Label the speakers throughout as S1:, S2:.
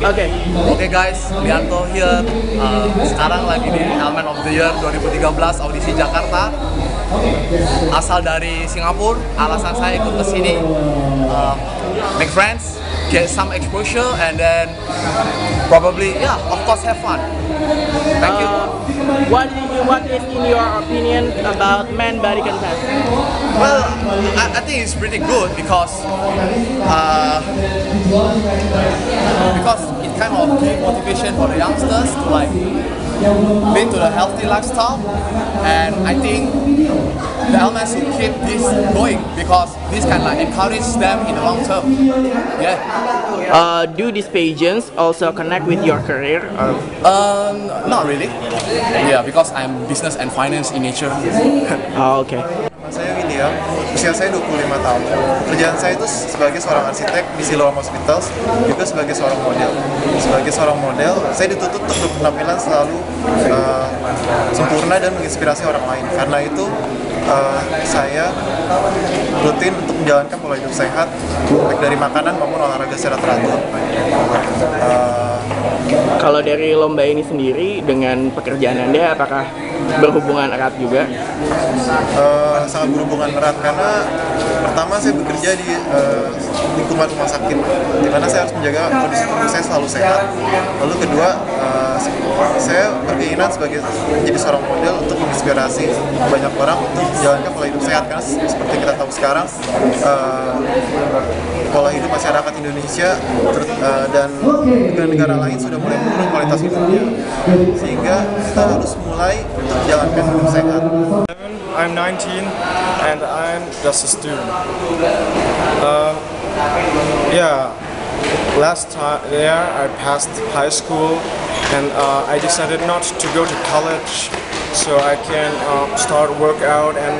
S1: Oke.
S2: Oke guys, Lianto here. Sekarang lagi di Element of the Year 2013 audisi Jakarta. Asal dari Singapura. Alasan saya ikut ke sini make friends, get some exposure, and then probably of course have fun. Thank you.
S1: What is in your opinion about man body contest?
S2: Well, I think it's pretty good because it kind of give motivation for the youngsters to like lead to the healthy lifestyle, and I think the elements should keep this going because this can like encourage them in the long term. Yeah.
S1: Do these pageants also connect with your career?
S2: Not really. Yeah, because I'm business and finance in nature.
S1: Okay.
S3: Saya William, usia saya 25 tahun. Pekerjaan saya itu sebagai seorang arsitek di Siloam Hospitals, juga sebagai seorang model. Sebagai seorang model, saya dituntut untuk berpenampilan selalu sempurna dan menginspirasi orang lain. Karena itu, saya rutin untuk menjalankan pola hidup sehat, baik dari makanan maupun olahraga secara teratur.
S1: Kalau dari lomba ini sendiri dengan pekerjaan Anda apakah berhubungan erat juga?
S3: Sangat berhubungan erat karena pertama saya bekerja di lingkungan rumah sakit di mana saya harus menjaga kondisi tubuh saya selalu sehat. Lalu kedua, saya berkeinginan sebagai menjadi seorang model untuk menginspirasi banyak orang untuk menjalankan pola hidup sehat karena seperti kita tahu sekarang pola hidup masyarakat Indonesia dan negara-negara lain sudah mulai menurun kualitas hidupnya, sehingga kita harus mulai untuk menjalankan hidup sehat.
S4: I'm 19 and I'm just a student. Last year I passed high school and I decided not to go to college so I can start workout and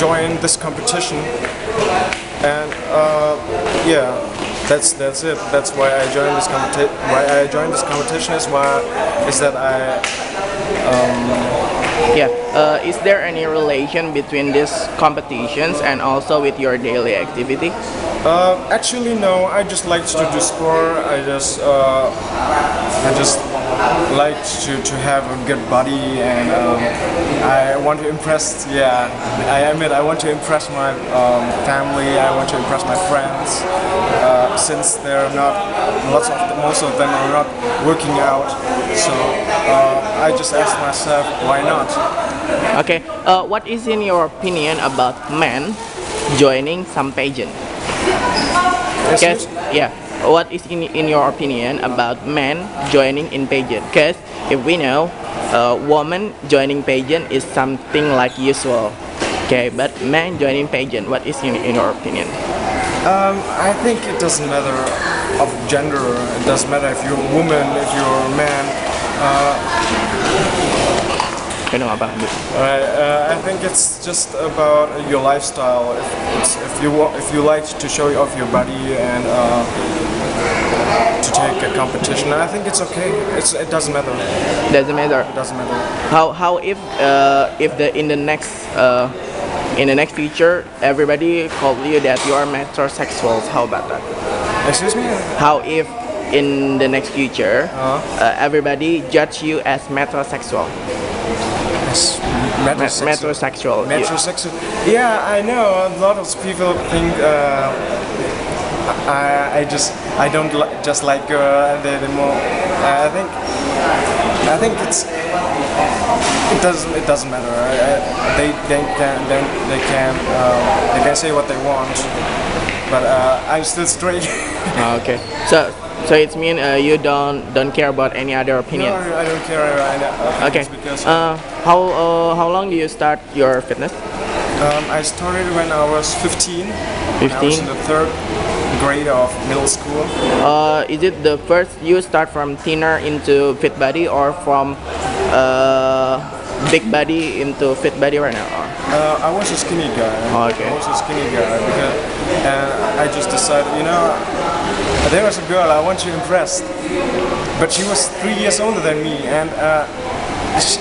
S4: join this competition. And that's it. That's why I joined this competition. Why I joined this competition is that I.
S1: Is there any relation between these competitions and also with your daily activity?
S4: Actually, no. I just like to do sport. I just like to have a good body, and I want to impress. Yeah, I admit I want to impress my family. I want to impress my friends. Since they're not most of them are not working out, so I just asked myself, why not?
S1: Okay. What is in your opinion about men joining some pageant? What is in your opinion about men joining in pageant? Because if we know, woman joining pageant is something like usual. Okay, but men joining pageant, what is in your opinion?
S4: I think it doesn't matter of gender. It doesn't matter if you're a woman, if you're a man. I think it's just about your lifestyle. If you like to show off your body and to take a competition, I think it's okay. It doesn't matter.
S1: Doesn't matter.
S4: It doesn't matter.
S1: How if in the next future everybody called you that you are metrosexuals? How about that?
S4: Excuse me?
S1: How if in the next future everybody judge you as metrosexual? Metrosexual.
S4: Metrosexual. Yeah, I know. A lot of people think I don't just like girl. They're more. I think it doesn't matter. They can say what they want, but I'm still straight.
S1: Okay. So it means you don't care about any other opinions.
S4: No, I don't care.
S1: Okay.
S4: Because
S1: how long do you start your fitness?
S4: I started when I was 15.
S1: 15.
S4: I was in the 3rd grade of middle school.
S1: Is it the first you start from thinner into fit body or from big body into fit body right now?
S4: I was a skinny guy.
S1: Oh, okay.
S4: I was a skinny guy because I just decided, there was a girl I want to impress, but she was 3 years older than me, and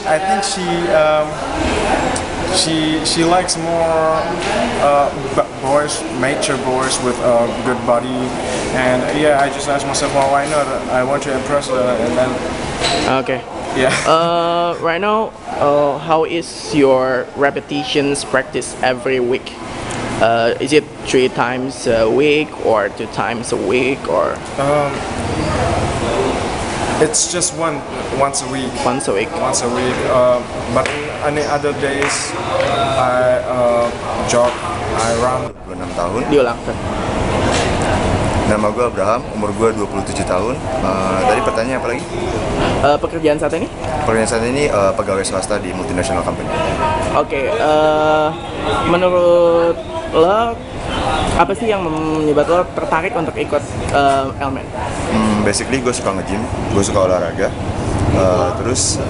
S4: I think she likes more boys, mature boys with a good body, and yeah, I just asked myself, well, why not? I want to impress her, and then
S1: Okay.
S4: yeah.
S1: Right now, how is your repetitions practice every week? Is it 3 times a week or 2 times a week or
S4: It's just once a week.
S1: once a week?
S4: Once a week. But any other days, I jog, I run.
S3: 26 tahun.
S1: Diulang.
S3: Nama gue Abraham, umur gue 27 tahun. Tadi pertanyaan apa lagi?
S1: Pekerjaan saat ini?
S3: Pekerjaan saat ini pegawai swasta di multinational company.
S1: Oke, menurut lo apa sih yang menyebabkan lo tertarik untuk ikut Elmen?
S3: Basically gue suka nge-gym, gue suka olahraga. Terus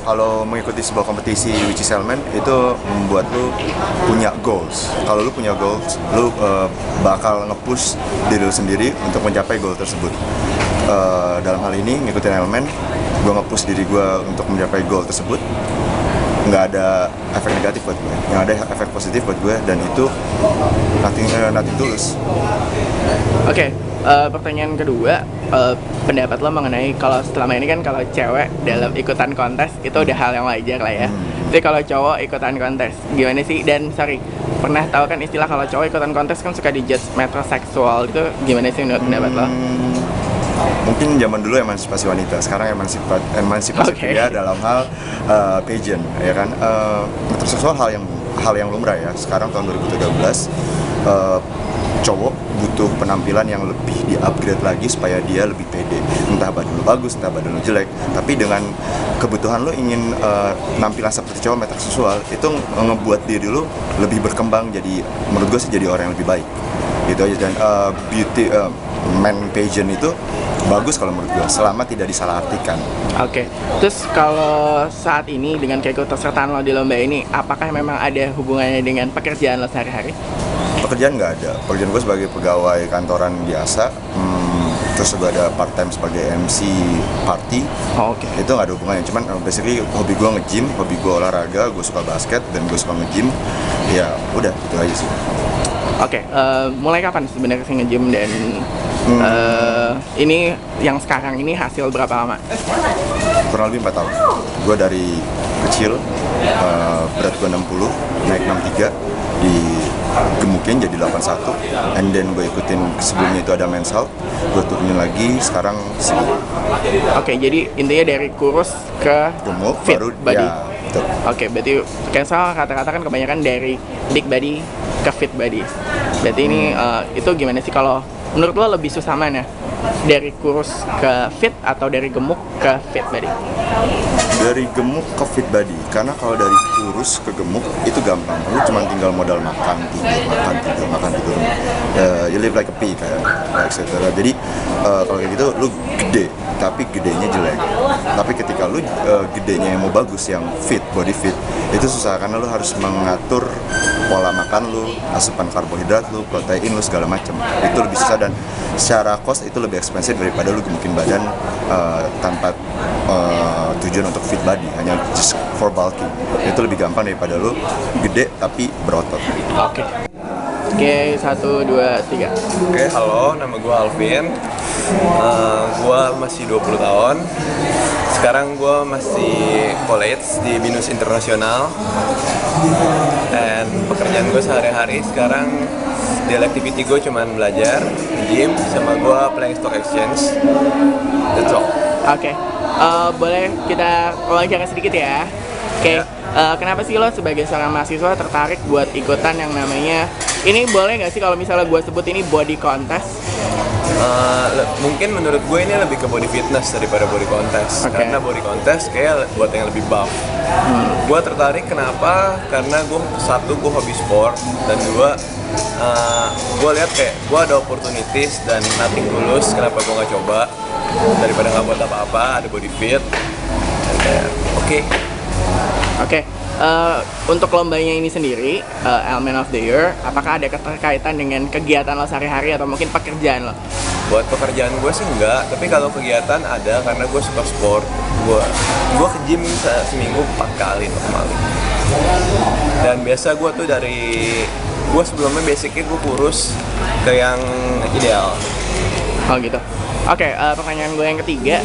S3: kalau mengikuti sebuah kompetisi which is Elmen itu membuat lu punya goals. Kalau lu punya goals, lu bakal nge-push diri lu sendiri untuk mencapai goal tersebut. Dalam hal ini ngikutin Elmen, gue nge-push diri gue untuk mencapai goal tersebut. Nggak ada efek negatif buat gue, yang ada efek positif buat gue, dan itu nothing tulus.
S1: Oke, pertanyaan kedua, pendapat lo mengenai kalau selama ini kan kalau cewek dalam ikutan kontes itu udah hal yang wajar lah ya. Tapi kalau cowok ikutan kontes, gimana sih? Dan sorry, pernah tahu kan istilah kalau cowok ikutan kontes kan suka dijudge metroseksual, itu gimana sih menurut pendapat lo?
S3: Mungkin zaman dulu emansipasi wanita, sekarang emansipasi
S1: Okay.
S3: pria dalam hal pageant, ya kan. Metroseksual hal yang lumrah ya. Sekarang tahun 2013 cowok butuh penampilan yang lebih di-upgrade lagi supaya dia lebih pede. Entah badan lu bagus, entah badan lu jelek, tapi dengan kebutuhan lu ingin nampilan seperti cowok metroseksual, itu ngebuat diri lu lebih berkembang, jadi menurut gue sih jadi orang yang lebih baik. Gitu aja. Dan beauty man pageant itu bagus kalau menurut gue, selama tidak disalahartikan.
S1: Oke, terus kalau saat ini dengan keikutsertaan lo di lomba ini, apakah memang ada hubungannya dengan pekerjaan lo sehari-hari?
S3: Pekerjaan nggak ada. Pekerjaan gue sebagai pegawai kantoran biasa, terus juga ada part time sebagai MC party.
S1: Oh, oke.
S3: Itu nggak ada hubungannya. Cuman basically hobi gue nge-gym, hobi gue olahraga, gue suka basket dan gue suka nge-gym. Ya udah, itu aja sih.
S1: Oke, mulai kapan sebenarnya sih nge-gym dan ini yang sekarang ini hasil berapa lama?
S3: Kurang lebih 4 tahun. Gue dari kecil, berat gue 60, naik 63, digemukin jadi 81, and then gue ikutin sebelumnya itu ada men's health, gue turunin lagi, sekarang segini.
S1: Oke, jadi intinya dari kurus ke
S3: Gemuk,
S1: fit
S3: baru
S1: body.
S3: ya, betul.
S1: Oke, berarti kayak salah kata-kata kan kebanyakan dari big body ke fit body. Berarti ini itu gimana sih kalau menurut lo lebih susah mana? Dari kurus ke fit atau dari gemuk ke fit body?
S3: Dari gemuk ke fit body, karena kalau dari kurus ke gemuk itu gampang, lu cuma tinggal modal makan tidur. You live like a pig, etc. Jadi kalau kayak gitu lu gede, tapi gedenya jelek. Tapi ketika lu gedenya yang mau bagus, yang fit, body fit, itu susah karena lu harus mengatur pola makan lu, asupan karbohidrat lu, protein lu, segala macam. Itu lebih susah dan secara cost itu lebih expensive daripada lu gemukin badan tanpa tujuan untuk fit body, hanya just for bulking. Itu lebih gampang daripada lu gede tapi berotot.
S1: Oke. Oke, 1, 2, 3.
S5: Oke, halo, nama gue Alvin. Gue masih 20 tahun. Sekarang gue masih college di Binus Internasional. Dan pekerjaan gue sehari-hari sekarang daily activity gue cuman belajar, gym, sama gue playing stock exchange. That's all.
S1: Oke. Boleh kita wawancara sedikit ya? Oke. Kenapa sih lo sebagai seorang mahasiswa tertarik buat ikutan yang namanya, ini boleh nggak sih kalau misalnya gue sebut ini body contest?
S5: Mungkin menurut gue ini lebih ke body fitness daripada body contest.
S1: Okay.
S5: Karena body contest kayak buat yang lebih buff. Gue tertarik kenapa? Karena gue satu, gue hobi sport, dan dua, gue lihat kayak gue ada opportunities dan nothing tulus. Kenapa gue nggak coba daripada nggak buat apa-apa, ada body fit. Oke.
S1: Oke. Untuk lombanya ini sendiri, Elmen of the Year, apakah ada keterkaitan dengan kegiatan lo sehari-hari atau mungkin pekerjaan lo?
S5: Buat pekerjaan gue sih enggak, tapi kalau kegiatan ada karena gue suka sport. Gue ke gym seminggu 4 kali normal. Dan biasa gue tuh gue sebelumnya basicnya gue kurus ke yang ideal.
S1: Oh gitu. Oke, pertanyaan gue yang ketiga,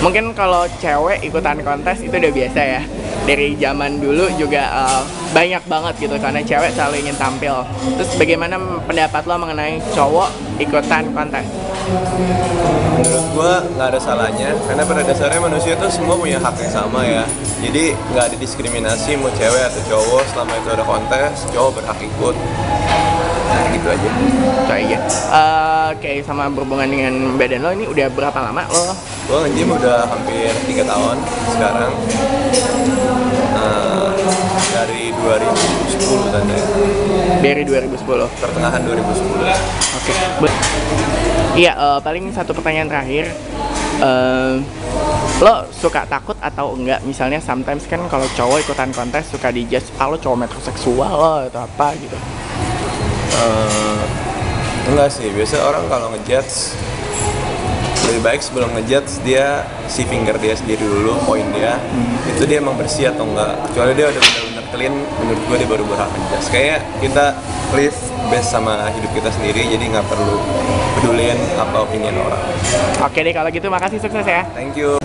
S1: mungkin kalau cewek ikutan kontes itu udah biasa ya. Dari zaman dulu juga banyak banget gitu karena cewek selalu ingin tampil. Terus bagaimana pendapat lo mengenai cowok ikutan kontes?
S5: Menurut gue nggak ada salahnya, karena pada dasarnya manusia tuh semua punya hak yang sama ya. Jadi nggak ada diskriminasi mau cewek atau cowok, selama itu ada kontes, cowok berhak ikut. Nah gitu aja.
S1: Itu aja. Oke, sama berhubungan dengan badan lo, ini udah berapa lama lo?
S5: Gue nge-gym udah hampir 3 tahun sekarang. Dari 2010 tanda ya.
S1: Dari 2010.
S5: Pertengahan 2010.
S1: Oke. Iya, paling satu pertanyaan terakhir. Lo suka takut atau enggak? Misalnya sometimes kan kalau cowok ikutan kontes suka dijudge, lo cowok metroseksual lo atau apa gitu.
S5: Enggak sih, biasa orang kalau ngejudge lebih baik sebelum ngejudge dia si finger dia sendiri dulu, poin dia itu dia emang bersih atau enggak. Kecuali dia udah benar-benar clean, menurut gue dia baru berhak ngejudge. Kayak kita live best sama hidup kita sendiri, jadi nggak perlu pedulin apa opinion orang.
S1: Oke deh kalau gitu, makasih, sukses ya.
S5: Thank you.